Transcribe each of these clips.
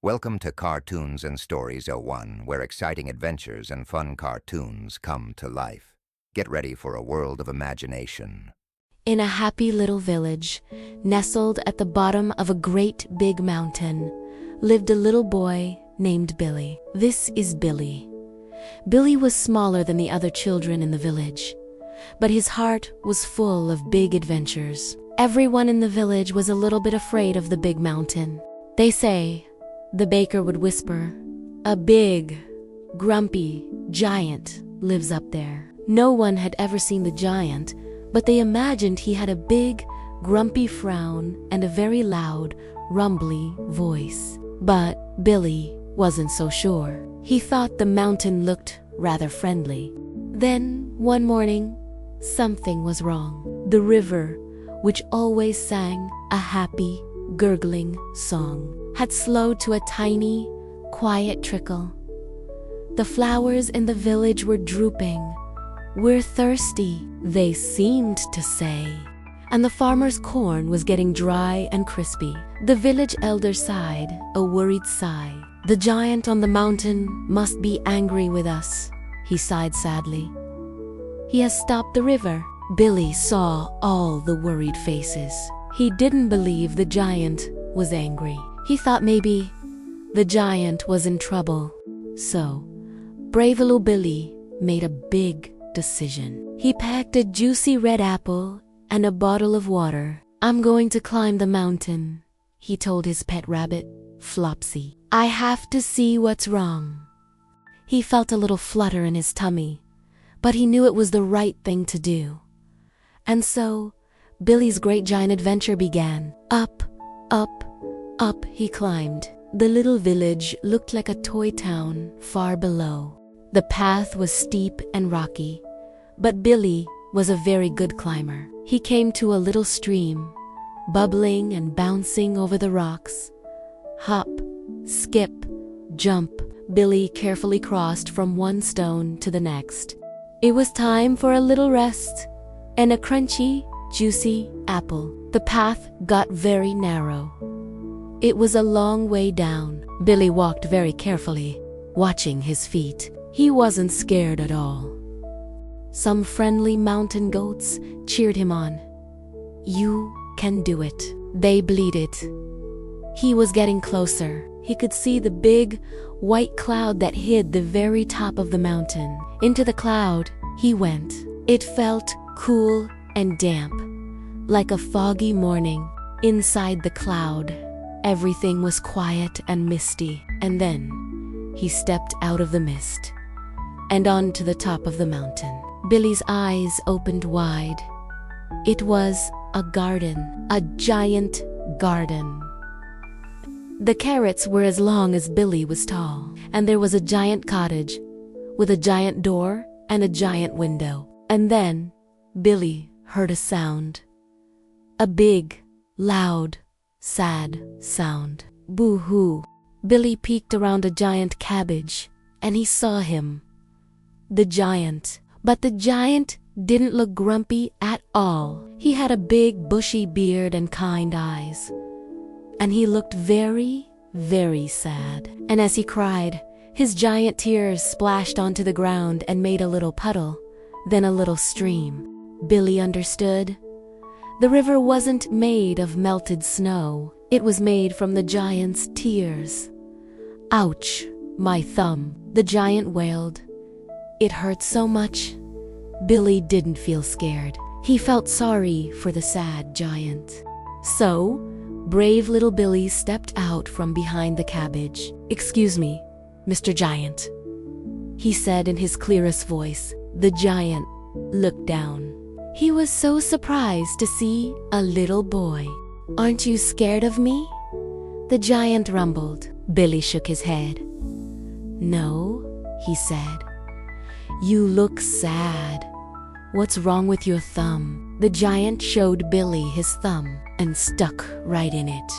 Welcome to Cartoons and Stories '01, where exciting adventures and fun cartoons come to life. Get ready for a world of imagination. In a happy little village, nestled at the bottom of a great big mountain, lived a little boy named Billy. This is Billy. Billy was smaller than the other children in the village, but his heart was full of big adventures. Everyone in the village was a little bit afraid of the big mountain. They say, the baker would whisper, "A big, grumpy giant lives up there." No one had ever seen the giant, but they imagined he had a big, grumpy frown and a very loud, rumbly voice. But Billy wasn't so sure. He thought the mountain looked rather friendly. Then, one morning, something was wrong. The river, which always sang a happy, gurgling song, had slowed to a tiny, quiet trickle. The flowers in the village were drooping. "We're thirsty," they seemed to say. And the farmer's corn was getting dry and crispy. The village elder sighed a worried sigh. "The giant on the mountain must be angry with us," he sighed sadly. "He has stopped the river." Billy saw all the worried faces. He didn't believe the giant was angry. He thought maybe the giant was in trouble. So, brave little Billy made a big decision. He packed a juicy red apple and a bottle of water. "I'm going to climb the mountain," he told his pet rabbit, Flopsy. "I have to see what's wrong." He felt a little flutter in his tummy, but he knew it was the right thing to do. And so, Billy's great giant adventure began. Up, up, up he climbed. The little village looked like a toy town far below. The path was steep and rocky, but Billy was a very good climber. He came to a little stream, bubbling and bouncing over the rocks. Hop, skip, jump, Billy carefully crossed from one stone to the next. It was time for a little rest and a crunchy, juicy apple. The path got very narrow. It was a long way down. Billy walked very carefully, watching his feet. He wasn't scared at all. Some friendly mountain goats cheered him on. "You can do it," they bleated. He was getting closer. He could see the big, white cloud that hid the very top of the mountain. Into the cloud he went. It felt cool and damp, like a foggy morning. Inside the cloud, everything was quiet and misty. And then he stepped out of the mist and onto the top of the mountain. Billy's eyes opened wide. It was a garden, a giant garden. The carrots were as long as Billy was tall, and there was a giant cottage with a giant door and a giant window. And then Billy heard a sound. A big, loud, sad sound. Boo-hoo. Billy peeked around a giant cabbage, and he saw him. The giant. But the giant didn't look grumpy at all. He had a big, bushy beard and kind eyes. And he looked very, very sad. And as he cried, his giant tears splashed onto the ground and made a little puddle, then a little stream. Billy understood. The river wasn't made of melted snow. It was made from the giant's tears. "Ouch, my thumb," the giant wailed. It hurt so much. Billy didn't feel scared. He felt sorry for the sad giant. So, brave little Billy stepped out from behind the cabbage. "Excuse me, Mr. Giant," he said in his clearest voice. The giant looked down. He was so surprised to see a little boy. "Aren't you scared of me?" the giant rumbled. Billy shook his head. "No," he said. "You look sad. What's wrong with your thumb?" The giant showed Billy his thumb, and stuck right in it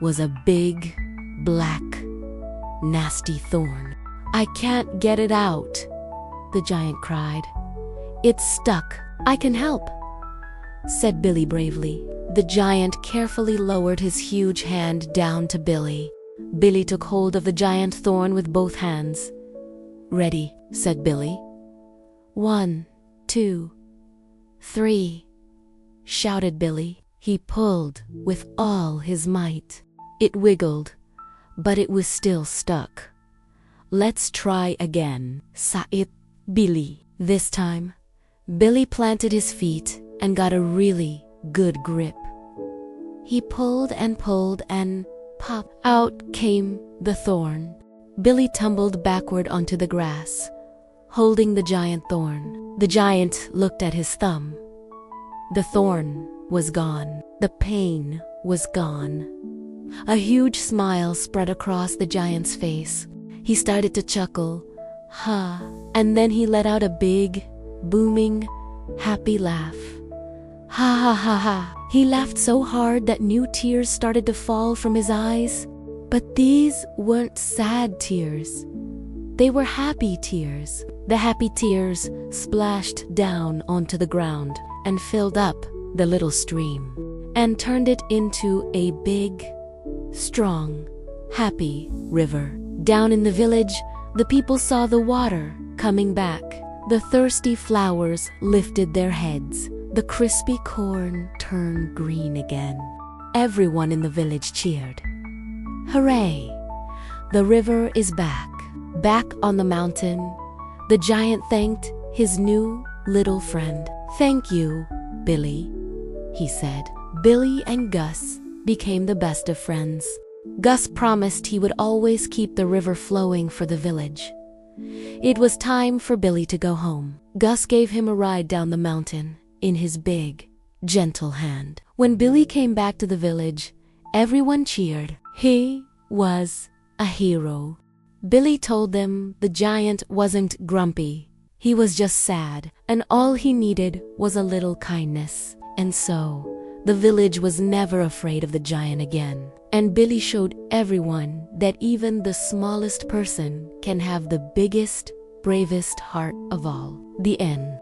was a big, black, nasty thorn. "I can't get it out," the giant cried. "It's stuck. I can help," said Billy bravely. The giant carefully lowered his huge hand down to Billy. Billy took hold of the giant thorn with both hands. "Ready," said Billy. "1, 2, 3, shouted Billy. He pulled with all his might. It wiggled, but it was still stuck. "Let's try again," said Billy. This time, Billy planted his feet and got a really good grip. He pulled and pop! Out came the thorn. Billy tumbled backward onto the grass, holding the giant thorn. The giant looked at his thumb. The thorn was gone. The pain was gone. A huge smile spread across the giant's face. He started to chuckle, "Ha!" And then he let out a big, booming, happy laugh. "Ha ha ha ha!" He laughed so hard that new tears started to fall from his eyes. But these weren't sad tears. They were happy tears. The happy tears splashed down onto the ground and filled up the little stream and turned it into a big, strong, happy river. Down in the village, the people saw the water coming back. The thirsty flowers lifted their heads. The crispy corn turned green again. Everyone in the village cheered. Hooray! The river is back. Back on the mountain, the giant thanked his new little friend. "Thank you, Billy," he said. Billy and Gus became the best of friends. Gus promised he would always keep the river flowing for the village. It was time for Billy to go home. Gus gave him a ride down the mountain in his big, gentle hand. When Billy came back to the village, everyone cheered. He was a hero. Billy told them the giant wasn't grumpy. He was just sad, and all he needed was a little kindness. And so, the village was never afraid of the giant again. And Billy showed everyone that even the smallest person can have the biggest, bravest heart of all. The end.